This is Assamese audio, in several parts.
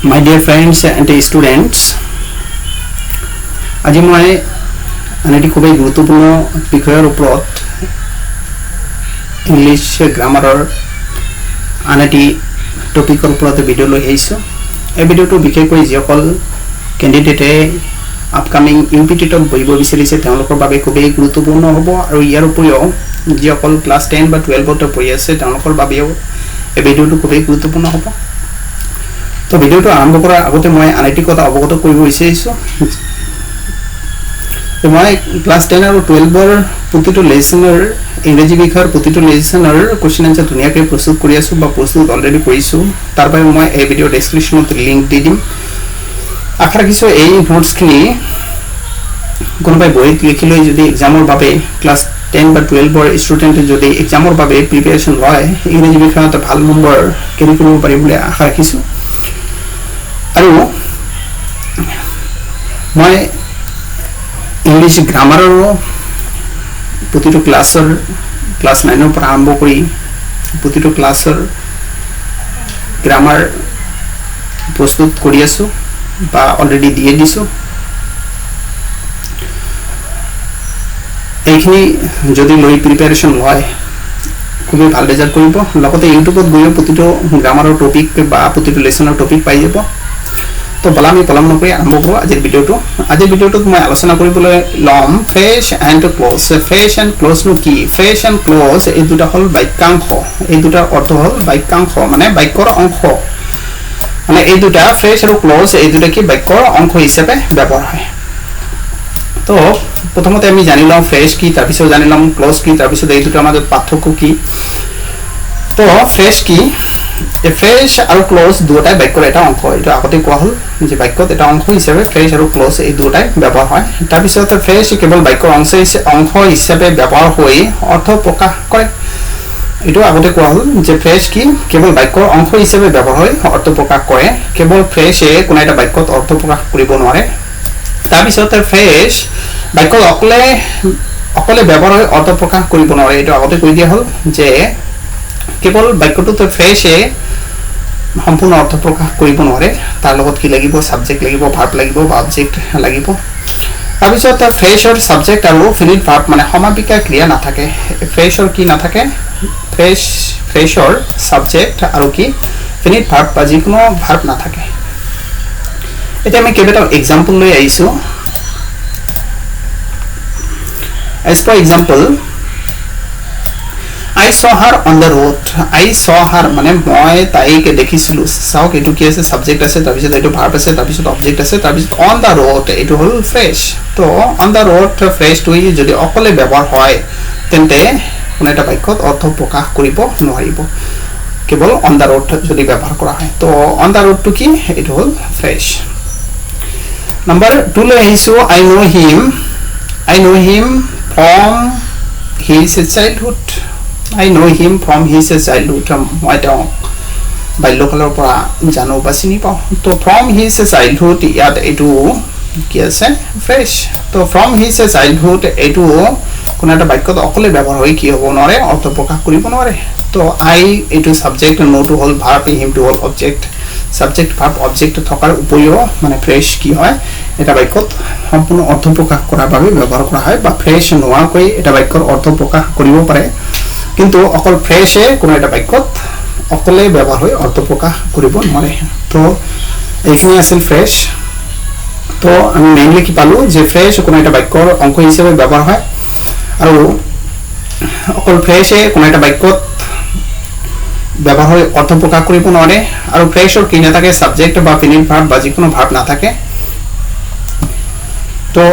My dear friends and students, আজি মই আনটি খুবই গুৰুত্বপূৰ্ণ বিষয়ৰ ওপৰত ইংলিছ গ্ৰামাৰৰ আনটি টপিকৰ ওপৰত ভিডিঅ' লৈ আহিছোঁ। এই ভিডিঅ'টো বিশেষকৈ যিসকল কেণ্ডিডেটে আপকামিং ইউপিটিত বহিব বিচাৰিছে তেওঁলোকৰ বাবে খুবেই গুৰুত্বপূৰ্ণ হ'ব আৰু ইয়াৰ উপৰিও যিসকল ক্লাছ 10 বা 12ত পঢ়ি আছে তেওঁলোকৰ বাবেও এই ভিডিঅ'টো খুবেই গুৰুত্বপূৰ্ণ হ'ব। তো ভিডিঅ'টো আৰম্ভ কৰাৰ আগতে মই আনটি কথা অৱগত কৰিব বিচাৰিছোঁ। মই ক্লাছ 10 আৰু 12ৰ প্ৰতিটো লেসনৰ ইংৰাজী বিষয়ৰ প্ৰতিটো লেসনৰ কোৱেশ্চন আনসাৰ ধুনীয়াকৈ প্ৰস্তুত কৰি আছোঁ বা প্ৰস্তুত অলৰেডি কৰিছোঁ। তাৰ বাবে মই এই ভিডিঅ' ডেছক্ৰিপশ্যনত লিংক দি দিম। আশা ৰাখিছোঁ এই নোটছখিনি কোনোবাই বহীত লিখি লৈ যদি এক্সামৰ বাবে ক্লাছ 10 বা 12ৰ ষ্টুডেণ্টে যদি এক্সামৰ বাবে প্ৰিপেৰেশ্যন লয় ইংৰাজী বিষয়ত ভাল নম্বৰ কেৰি কৰিব পাৰিব বুলি আশা ৰাখিছোঁ। আৰু মই ইংলিছ গ্ৰামাৰৰ প্ৰতিটো ক্লাছৰ ক্লাছ 9ৰ পৰা আৰম্ভ কৰি প্ৰতিটো ক্লাছৰ গ্ৰামাৰ প্ৰস্তুত কৰি আছোঁ বা অলৰেডি দিয়ে দিছোঁ। এইখিনি যদি লৈ প্ৰিপেৰেশ্যন লয় খুবেই ভাল ৰিজাল্ট কৰিব। লগতে ইউটিউবত গৈও প্ৰতিটো গ্ৰামাৰৰ টপিক বা প্ৰতিটো লেসনৰ টপিক পাই যাব। তো বলা আমি পলম নকৰি আৰম্ভ কৰোঁ আজিৰ ভিডিঅ'টো। আজিৰ ভিডিঅ'টোত মই আলোচনা কৰিবলৈ ল'ম fresh and clause. Fresh and ক্ল'জনো কি? ফ্ৰেছ এণ্ড ক্ল'জ এই দুটা হ'ল বাক্যাংশ। এই দুটাৰ অৰ্থ হ'ল বাক্যাংশ মানে বাক্যৰ অংশ। মানে এই দুটা ফ্ৰেছ আৰু ক্ল'জ এই দুটা কি বাক্যৰ অংশ হিচাপে ব্যৱহাৰ হয়। তো প্ৰথমতে আমি জানি লওঁ ফ্ৰেছ কি, তাৰপিছত জানি ল'ম ক্ল'জ কি, তাৰপিছত এই দুটাৰ মাজত পাৰ্থক্য কি। তো ফ্ৰেছ কি? ফ্ৰেছ আৰু ক্ল'জ দুটাই বাক্যৰ এটা অংশ। এইটো আগতে কোৱা হ'ল যে বাক্যত এটা অংশ হিচাপে ফ্ৰেছ আৰু ক্ল'জ এই দুটাই ব্যৱহাৰ হয়। তাৰপিছত ফ্ৰেছ কেৱল বাক্যৰ অংশ হিচাপে ব্যৱহাৰ হৈ অৰ্থ প্ৰকাশ কৰে। এইটো আগতে কোৱা হ'ল যে ফ্ৰেছ কি কেৱল বাক্যৰ অংশ হিচাপে ব্যৱহাৰ হৈ অৰ্থ প্ৰকাশ কৰে। কেৱল ফ্ৰেছে কোনো এটা বাক্যত অৰ্থ প্ৰকাশ কৰিব নোৱাৰে। তাৰপিছত ফ্ৰেছ বাক্যত অকলে ব্যৱহাৰ হৈ অৰ্থ প্ৰকাশ কৰিব নোৱাৰে। এইটো আগতে কৈ দিয়া হ'ল যে কেৱল বাক্যটোত ফ্ৰেছে সম্পূৰ্ণ অৰ্থ প্ৰকাশ কৰিব নোৱাৰে। তাৰ লগত কি লাগিব? ছাবজেক্ট লাগিব, ভাৰ্ব লাগিব বা অবজেক্ট লাগিব। তাৰপিছত ফ্ৰেছৰ ছাবজেক্ট আৰু ফিনিট ভাৰ্ব মানে সমাপিকা ক্ৰিয়া নাথাকে। ফ্ৰেছৰ কি নাথাকে? ফ্ৰেছৰ ছাবজেক্ট আৰু কি ফিনিট ভাৰ্ব বা যিকোনো ভাৰ্ব নাথাকে। এতিয়া আমি কেইবাটাও এক্সাম্পল লৈ আহিছোঁ। As for example, I saw her on the road. I saw her মানে মই তাইক দেখিছিলোঁ। চাওক এইটো কি আছে? ছাবজেক্ট আছে, তাৰপিছত এইটো ভাৰ্ব আছে, তাৰপিছত অবজেক্ট আছে, তাৰপিছত অন দ্য ৰোড এইটো হ'ল ফ্ৰেছ। তো অন দ্য ৰোড ফ্ৰেছটো যদি অকলে ব্যৱহাৰ হয় তেন্তে কোনো এটা বাক্যত অৰ্থ প্ৰকাশ কৰিব নোৱাৰিব। কেৱল অন দ্য ৰোড যদি ব্যৱহাৰ কৰা হয়। তো অন দ্য ৰোডটো কি? এইটো হ'ল ফ্ৰেছ। নম্বৰ 2 লৈ আহিছোঁ। I know him from his childhood. I know him from his childhood. মই তেওঁক বাল্যকালৰ পৰা জানো বা চিনি পাওঁ। তো from his childhood ইয়াত এইটো কি আছে? ফ্ৰেছ। তো from his childhood এইটো কোনো এটা বাক্যত অকলে ব্যৱহাৰ হৈ কি হ'ব নোৱাৰে? অৰ্থ প্ৰকাশ কৰিব নোৱাৰে। তো I এইটো ছাবজেক্ট, নোটো হ'ল ভাৰ্ব, হিমটো হ'ল অবজেক্ট। ছাবজেক্ট ভাৰ্ব অবজেক্ট থকাৰ উপৰিও মানে ফ্ৰেছ কি হয়? এটা বাক্যত সম্পূৰ্ণ অৰ্থ প্ৰকাশ কৰাৰ বাবে ব্যৱহাৰ কৰা হয় বা ফ্ৰেছ নোহোৱাকৈ এটা বাক্যৰ অৰ্থ প্ৰকাশ কৰিব পাৰে। কিন্তু অকল ফ্ৰেছে কোনো এটা বাক্যত অকলে ব্যৱহাৰ হৈ অৰ্থ প্ৰকাশ কৰিব নোৱাৰে। তো এইখিনি আছিল ফ্ৰেছ। তো আমি মেইনলি কি পালোঁ যে ফ্ৰেছ কোনো এটা বাক্যৰ অংশ হিচাপে ব্যৱহাৰ হয় আৰু অকল ফ্ৰেছে কোনো এটা বাক্যত ব্যৱহাৰ হৈ অৰ্থ প্ৰকাশ কৰিব নোৱাৰে আৰু ফ্ৰেছৰ কি নাথাকে? ছাবজেক্ট বা ফিনিট ভাৰ্ব বা যিকোনো ভাৰ্ব নাথাকে। তো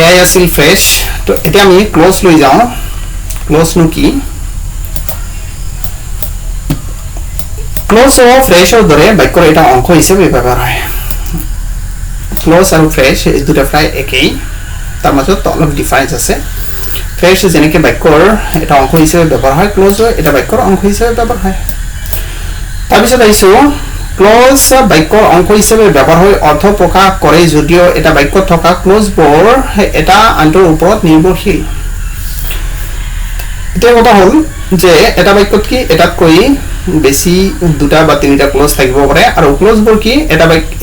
এয়াই আছিল ফ্ৰেছ। তো এতিয়া আমি ক্ল'জ লৈ যাওঁ। ক্ল'জনো কি? ক্ল'জ আৰু ফ্ৰেছৰ দৰে বাক্যৰ এটা অংশ হিচাপে ব্যৱহাৰ হয়। ক্ল'জ আৰু ফ্ৰেছ এই দুটা প্ৰায় একেই, তাৰ মাজত অলপ ডিফাৰেঞ্চ আছে। ফ্ৰেছ যেনেকৈ বাক্যৰ এটা অংশ হিচাপে ব্যৱহাৰ হয়, ক্ল'জো এটা বাক্যৰ অংশ হিচাপে ব্যৱহাৰ হয়। তাৰপিছত আহিছোঁ ক্ল'জ বাক্যৰ অংশ হিচাপে ব্যৱহাৰ হৈ অৰ্থ প্ৰকাশ কৰে যদিও এটা বাক্যত থকা ক্ল'জবোৰ এটা আনটোৰ ওপৰত নিৰ্ভৰশীল। এতিয়া কথা হ'ল যে এটা বাক্যত কি এটাতকৈ বেছি দুটা বা তিনিটা ক্লজ থাকিব পাৰে আৰু ক্লজবোৰ কি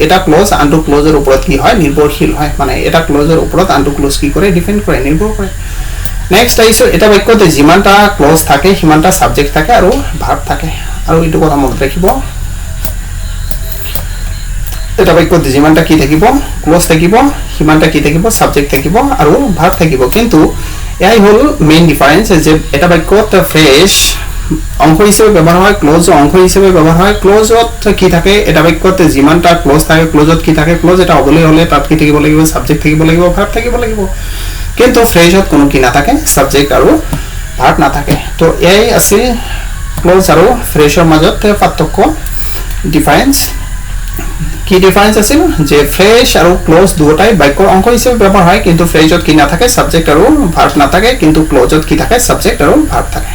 এটা ক্লজ আনটো ক্লজৰ ওপৰত কি হয় নিৰ্ভৰশীল হয় মানে এটা ক্লজৰ ওপৰত আনটো ক্লজ কি কৰে ডিপেন্ড কৰে নিৰ্ভৰ কৰে নেক্সট আইছো এটা বাক্যতে যিমানটা ক্লজ থাকে সিমানটা সাবজেক্ট থাকে আৰু ভাৰ্ব থাকে আৰু এইটো কথা মনত ৰাখিব এটা বাক্যতে যিমানটা কি থাকিব ক্লজ থাকিব সিমানটা কি থাকিব সাবজেক্ট থাকিব আৰু ভার্ব থাকিব কিন্তু এয়াই হল মেইন ডিফারেন্স যে এটা বাক্যত ফ্রেশ অংশ হিসেবে ব্যবহার হয় ক্লোজ অংশ হিসেবে ব্যবহার হয় ক্লোজত কি থাকে এটা বাক্যতে যিমানটা ক্লোজ থাকে ক্লোজত কি থাকে ক্লোজ এটা অবলে হলে তাত কি থাকিব লাগিব সাবজেক্ট থাকিব লাগিব ভার্ব থাকিব লাগিব কিন্তু ফ্রেশত কোনো কি না থাকে সাবজেক্ট আৰু ভাৰ্ব না থাকে তো এই আছিল ক্লোজ আৰু ফ্ৰেশৰ মাজত পাৰ্থক্য ডিফাৰেন্স কি ডিফাৰেন্স আছিল যে ফ্ৰেশ আৰু ক্লোজ দুটাই বাক্যৰ অংশ হিসেবে ব্যবহাৰ হয় কিন্তু ফ্ৰেশত কি না থাকে সাবজেক্ট আৰু ভাৰ্ব না থাকে কিন্তু ক্লোজত কি থাকে সাবজেক্ট আৰু ভার্ব থাকে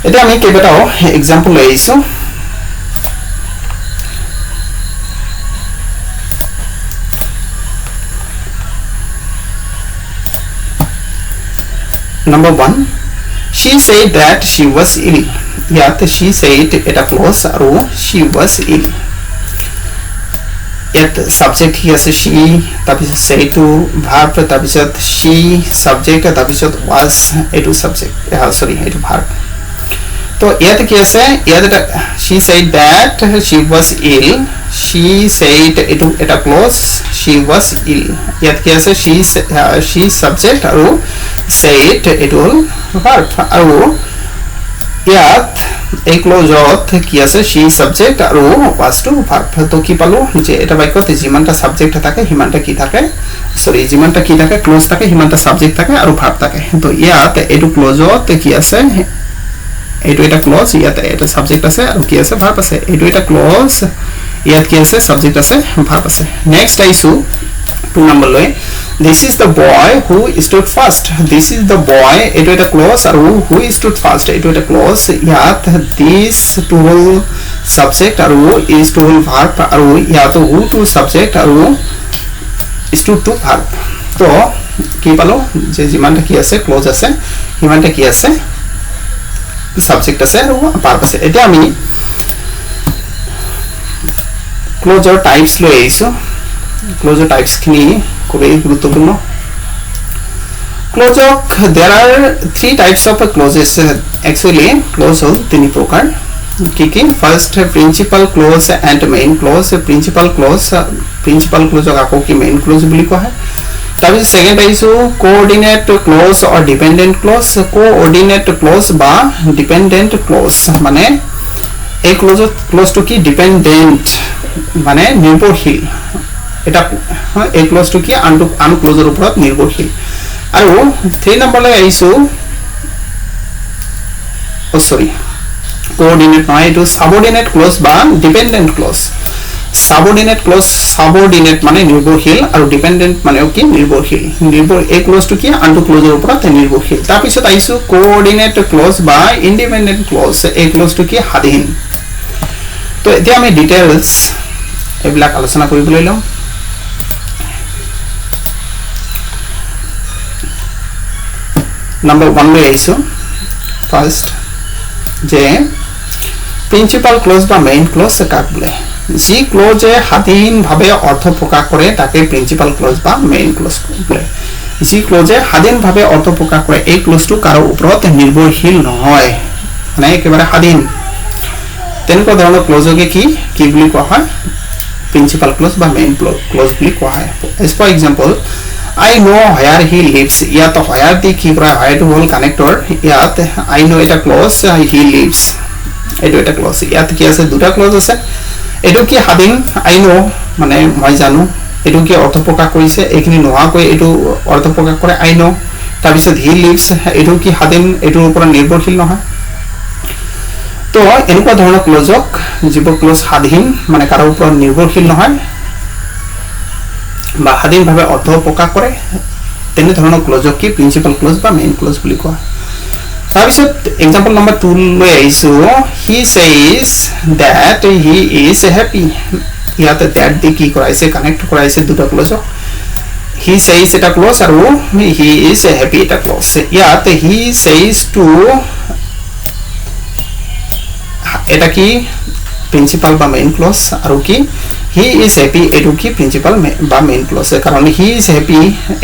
এটা আমি কেইবাটাও এক্সাম্পল লৈ আইছো Number 1 she said that she was ill ইয়াত she said এটা ক্লজ আৰু she was ill ইয়াত সাবজেক্ট কি আছে she তাৰপিছত say to verb তাৰপিছত she subject তাৰপিছত was এটো সাবজেক্ট সৰি এটো verb তো ইয়াত কি আছে ইয়াত she said that she was ill she said এটো এটা ক্লজ she was ill ইয়াত কি আছে she subject আৰু said এটো verb আৰু ইয়াত এই ক্লজত কি আছে she subject আৰু was to verb তো কি পালো যে এটা বাক্যতে যিমানটা সাবজেক্ট থাকে হিমানটা কি থাকে সরি যিমানটা কি থাকে ক্লজ থাকে হিমানটা সাবজেক্ট থাকে আৰু verb থাকে তো ইয়াত এটো ক্লজত কি আছে এটো এটা ক্লজ ইয়াত এটা সাবজেক্ট আছে আৰু কি আছে ভার্ব আছে এটো এটা ক্লজ ইয়াত কি আছে সাবজেক্ট আছে ভার্ব আছে নেক্সট আইছো 2 নম্বৰ লৈ this is the boy who stood first this is the boy এটো এটা ক্লজ আৰু who stood first এটো এটা ক্লজ ইয়াত this to subject আৰু is to verb আৰু ইয়াত who to subject আৰু stood to verb তো কি পালো যে যিমানটা কি আছে ক্লজ আছে হিমানটা কি আছে সাবজেক্ট আছে আৰু ভাৰ্ব আছে এটা আমি ক্লোজৰ টাইপস লৈ আইছো ক্লোজৰ টাইপস খিনি খুবই গুৰুত্বপূৰ্ণ ক্লোজক there are 3 types of clauses actually clause হল তিনি প্ৰকাৰ কি কি first principal clause and main clause principal ক্লোজক আকৌ কি মেইন ক্লোজ বুলি কোৱা হয় তাৰপিছত সেকেন্ড আইছো কোঅৰ্ডিনেট ক্লোজ অৰ ডিপেন্ডেন্ট ক্লোজ কোঅৰ্ডিনেট ক্লোজ বা ডিপেন্ডেন্ট ক্লোজ মানে এই ক্লোজটো কি ডিপেন্ডেন্ট মানে নিৰ্ভৰশীল এটা এই ক্লোজটো কি আন ক্লোজৰ ওপৰত নিৰ্ভৰশীল আৰু 3 নম্বৰলৈ আইছো সৰি কোঅৰ্ডিনেট নহয় এটো সাবঅৰ্ডিনেট ক্লোজ বা ডিপেন্ডেন্ট ক্লোজ সাবঅৰ্ডিনেট মানে নিৰ্ভৰশীল আৰু ডিপেন্ডেন্ট মানে কি নিৰ্ভৰশীল এই ক্লোজটো কি আনটো ক্লোজৰ ওপৰত নিৰ্ভৰশীল তাৰ পিছত আইছো কোঅৰ্ডিনেট ক্লোজ বা ইন্ডিপেন্ডেন্ট ক্লোজ এই ক্লোজটো কি স্বাধীন তো এতিয়া আমি ডিটেইলস এবিলাক আলোচনা কৰিবলৈ লম নাম্বাৰ 1 লৈ আইছো ফাৰ্স্ট যে প্ৰিন্সিপাল ক্লোজ বা মেইন ক্লোজ কাক বলে যি ক্লোজে স্বাধীনভাৱে অৰ্থ প্ৰকাশ কৰে তাকে প্ৰিন্সিপাল ক্লোজ বা মেইন ক্লোজ বলে যি ক্লোজে স্বাধীনভাৱে অৰ্থ প্ৰকাশ কৰে এই ক্লোজটো কাৰো ওপৰত নিৰ্ভৰশীল নহয় মানে একেবাৰে স্বাধীন তেনেকুৱা ধৰণৰ ক্লোজকে কি বুলি কোৱা হয় প্ৰিন্সিপাল ক্লোজ বা মেইন ক্লোজ বুলি কোৱা হয় as for example I know where he lives ইয়াত where দি কি কৰা হয় এটো হল কানেক্টৰ ইয়াত I know এটা ক্লোজ he lives এটো এটা ক্লোজ ইয়াত কি আছে দুটা ক্লোজ আছে এটো কি স্বাধীন I know মানে মই জানো এটো কি অৰ্থ প্ৰকাশ কৰিছে এইখিনি নোহাকৈ এটো অৰ্থ প্ৰকাশ কৰে I know তাৰ পিছত he lives এটো কি স্বাধীন এটোৰ ওপৰত নিৰ্ভৰশীল নহয় তো এনেকুৱা ধৰণৰ ক্লোজক যিব ক্লোজ স্বাধীন মানে কাৰো ওপৰত নিৰ্ভৰশীল নহয় বা স্বাধীনভাৱে অৰ্থ প্ৰকাশ কৰে তেনে ধৰণৰ ক্লোজক কি প্ৰিন্সিপাল ক্লোজ বা মেইন ক্লোজ বুলি কোৱা তাৰ পিছত এক্সাম্পল নাম্বাৰ 2 লৈ আইছো he says that he is happy ইয়াত that দি কি কৰাইছে কানেক্ট কৰাইছে দুটা ক্লোজক he says এটা ক্লোজ আৰু he is happy এটা ক্লোজ ইয়াত he says to এটা কি প্ৰিন্সিপাল বা মেইন ক্লজ আৰু কি হি ইজ হ্যাপি এটো কি প্ৰিন্সিপাল বা মেইন ক্লজ কাৰণ হি ইজ হ্যাপি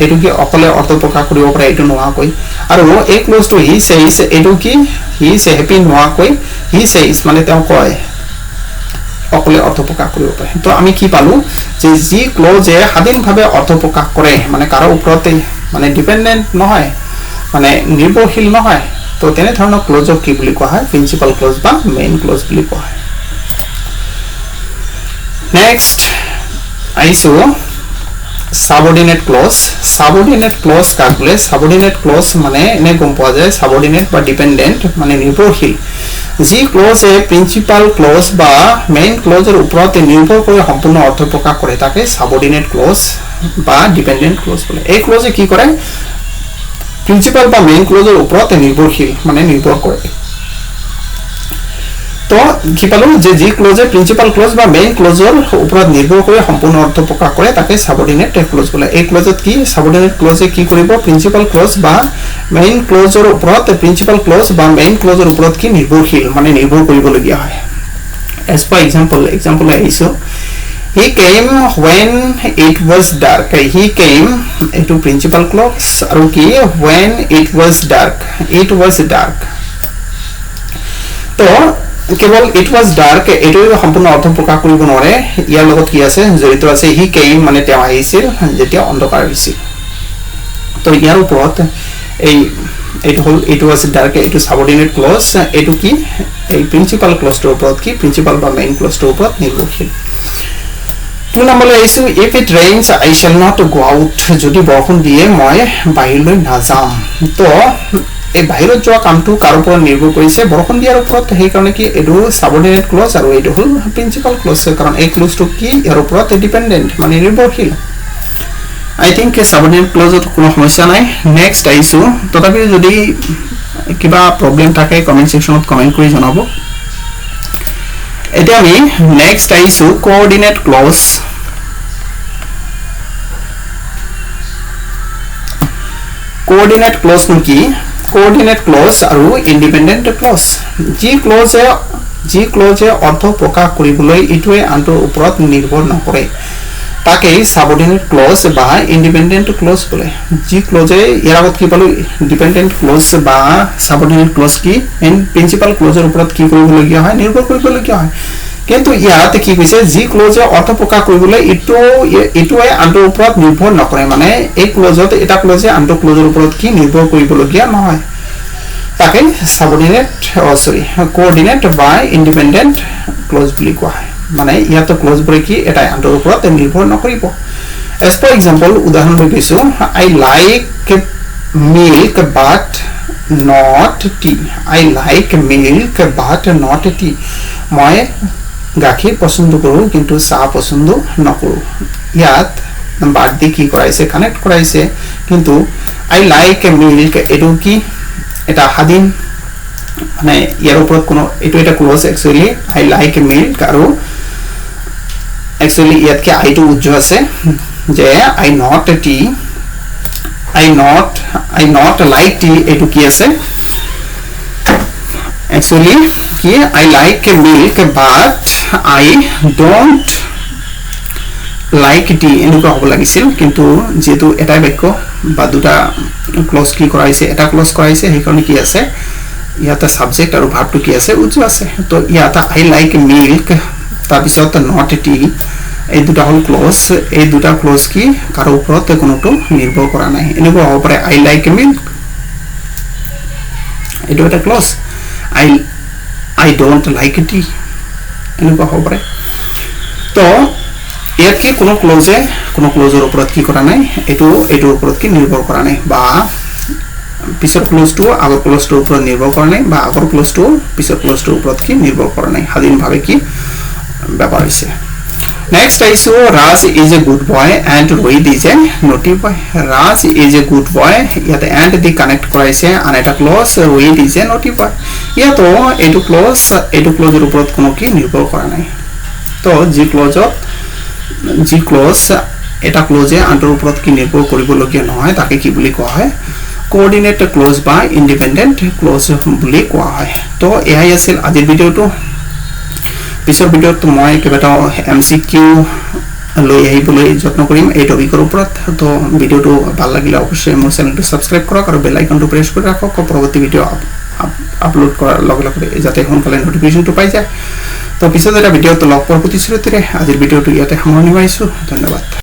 এটো কি অকলে অৰ্থ প্ৰকাশ কৰিব পাৰে এটো নোহোৱাকৈ আৰু এই ক্লজটো হি সেজ এটো কি হি ইজ হ্যাপি নোহোৱাকৈ হি সেজ মানে তেওঁ কয় অকলে অৰ্থ প্ৰকাশ কৰিব পাৰে তো আমি কি পালো যে যি ক্লজে স্বাধীনভাৱে অৰ্থ প্ৰকাশ কৰে মানে কাৰো ওপৰতে মানে ডিপেন্ডেন্ট নহয় মানে নিৰ্ভৰশীল নহয় তো তেনে ধৰণৰ ক্লজক কি বুলি কোৱা হয় প্ৰিন্সিপাল ক্লজ বা মেইন ক্লজ বুলি কোৱা হয় নেক্সট আইছো subordinate clause কাক বোলে subordinate clause মানে এনে গম পোৱা যায় subordinate বা dependent মানে নিৰ্ভৰশীল যি ক্লজে প্ৰিন্সিপাল ক্লজ বা মেইন ক্লজৰ ওপৰত নিৰ্ভৰ কৰি সম্পূৰ্ণ অৰ্থ প্ৰকাশ কৰে তাকে subordinate clause বা dependent clause বোলে এই ক্লজে কি কৰে প্ৰিন্সিপাল বা মেইন ক্লজৰ ওপৰত নিৰ্ভৰশীল মানে নিৰ্ভৰ কৰে তো কি পালো যে যি ক্লজে প্ৰিন্সিপাল ক্লজ বা মেইন ক্লজৰ ওপৰত নিৰ্ভৰ কৰি সম্পূৰ্ণ অৰ্থ প্ৰকাশ কৰে তাকে সাবঅৰ্ডিনেট ক্লজ বোলে এই ক্লজত কি সাবঅৰ্ডিনেট ক্লজে কি কৰিব প্ৰিন্সিপাল ক্লজ বা মেইন ক্লজৰ ওপৰত প্ৰিন্সিপাল ক্লজ বা মেইন ক্লজৰ ওপৰত কি নিৰ্ভৰশীল মানে নিৰ্ভৰ কৰিবলগীয়া হয় as for example আহিছো he came when it was dark he came into principal clause আৰু কি when it was dark তো কেৱল it was dark এটো সম্পূৰ্ণ অৰ্থ প্ৰকাশ কৰিব নোৱাৰে ইয়াৰ লগত কি আছে জড়িত আছে he came মানে তেওঁ আহিছিল যেতিয়া অন্ধকাৰ হৈছিল তো ইয়াৰ ওপৰত এইটো হল it was dark এটো সাবঅৰ্ডিনেট ক্লজ এটো কি এই প্ৰিন্সিপাল ক্লজটোৰ ওপৰত কি প্ৰিন্সিপাল বা মেইন ক্লজটোৰ ওপৰত নিৰ্ভৰশীল 2 নম্বৰলৈ আহিছো if it rains I shall not go out যদি বৰষুণ দিয়ে মই বাহিৰলৈ নাযাম তো এই বাহিৰত যোৱা কামটো কাৰ ওপৰত নিৰ্ভৰ কৰিছে বৰষুণ দিয়াৰ ওপৰত সেই কাৰণে কি এটো সাবঅৰ্ডিনেট ক্লজ আৰু এটো হল প্ৰিন্সিপাল ক্লজ কাৰণ এই ক্লজটো কি ইয়াৰ ওপৰত ডিপেন্ডেন্ট মানে নিৰ্ভৰশীল I think সাবঅৰ্ডিনেট ক্লজত কোনো সমস্যা নাই নেক্সট আহিছো তথাপি যদি কিবা প্ৰবলেম থাকে কমেন্ট সেকশনত কমেন্ট কৰি জনাব এটা আমি নেক্সট আহিছো কোঅৰ্ডিনেট ক্লজ কোঅৰ্ডিনেট ক্লজ কি কোঅৰ্ডিনেট ক্লজ আৰু ইন্ডিপেন্ডেন্ট ক্লজ যি ক্লজে অৰ্থ প্ৰকাশ কৰিবলৈ ইটোৱে আনটোৰ ওপৰত নিৰ্ভৰ নকৰে তাকে সাবঅৰ্ডিনেট ক্লজ বা ইন্ডিপেন্ডেন্ট ক্লজ বোলে যি ক্লজে ইয়াৰ আগত কি পালো ডিপেন্ডেন্ট ক্লজ বা সাবঅৰ্ডিনেট ক্লজ কি এন প্ৰিন্সিপাল ক্লজৰ ওপৰত কি কৰিবলগীয়া হয় নিৰ্ভৰ কৰিবলগীয়া হয় কিন্তু ইয়াতে কি কৈছে যি ক্লজে অৰ্থ প্ৰকাশ কৰিবলৈ ইটোৱে আনটোৰ ওপৰত নিৰ্ভৰ নকৰে মানে এই ক্লজত এটা ক্লজে আনটো ক্লজৰ ওপৰত কি নিৰ্ভৰ কৰিবলগীয়া নহয় তাকে সাবঅৰ্ডিনেট কোঅৰ্ডিনেট বা ইন্ডিপেন্ডেন্ট ক্লজ বুলি কোৱা হয় মানে ইয়াতে ক্লজ বোৰে কি এটা আনটোৰ ওপৰত নিৰ্ভৰ নকৰিব as for example উদাহৰণ লৈ কৈছো I like milk but not tea I like milk but not tea মই গাখীৰ পছন্দ কৰো কিন্তু চাহ পছন্দ নকৰো ইয়াত বাদ দি কি কৰাইছে কানেক্ট কৰাইছে কিন্তু I like milk এটো কি এটা হাদিন মানে ইয়াৰ ওপৰত কোনো এটো এটা clause actually I like milk আৰু actually ইয়াত কি I টো উজ্জ আছে যে I not like tea এটো কি আছে actually কি I like milk but I don't like tea এনেকুৱা হ'ব লাগিছিল কিন্তু যেটো এটা বাক্য বা দুটা ক্লজ কি কৰাইছে এটা ক্লজ কৰাইছে সেই কাৰণে কি আছে ইয়াতে সাবজেক্ট আৰু ভাৰ্বটো কি আছে উজ্জ আছে তো ইয়াতে I like milk তাৰ পিছত not tea এই দুটা হল ক্লজ এই দুটা ক্লজ কি কাৰো ওপৰত কোনোটো নিৰ্ভৰ কৰা নাই এনেকুৱা হ'ব পাৰে I like milk এটো এটা close I don't like tea এনেকুৱা হ'ব পাৰে তো ইয়াত কি কোনো ক্লজৰ ওপৰত কি কৰা নাই এটোৰ ওপৰত কি নিৰ্ভৰ কৰা নাই বা পিছৰ ক্লজটো আগৰ ক্লজটোৰ ওপৰত নিৰ্ভৰ কৰা নাই বা আগৰ ক্লজটো পিছৰ ক্লজটোৰ ওপৰত কি নিৰ্ভৰ কৰা নাই স্বাধীনভাৱে কি ব্যৱহাৰ হৈছে Next I saw Raj is a good boy and Rohit is a naughty boy. Raj is a good boy. Yet and the connect কৰাইছে and এটা clause Rohit is a naughty boy. ইয়াতো এটো clause এর উপৰত কোনো কি নিৰ্ভৰ কৰা নাই তো যি clause এটা clause আনটোৰ উপৰত কি নিৰ্ভৰ কৰিবলগীয়া নহয় তাকে কি বুলি কোৱা হয় coordinate clause বা independent clause বুলি কোৱা হয় তো এয়াই আছিল আজিৰ ভিডিওটো পিছৰ ভিডিঅ'ত মই কেইবাটাও MCQ লৈ আহিবলৈ যত্ন কৰিম এই টপিকৰ ওপৰত। তো ভিডিঅ'টো ভাল লাগিলে অৱশ্যই মোৰ চেনেলটো সাবস্ক্ৰাইব কৰক আৰু বেল আইকনটো প্ৰেছ কৰি ৰাখক পৰৱৰ্তী ভিডিঅ' আপলোড কৰাৰ লগে লগে যাতে সোনকালে নটিফিকেশ্যনটো পাই যায়। তো পিছত এটা ভিডিঅ'ত লগ পোৱাৰ প্ৰতিশ্ৰুতিৰে আজিৰ ভিডিঅ'টো ইয়াতে সামৰণি মাৰিছোঁ। ধন্যবাদ।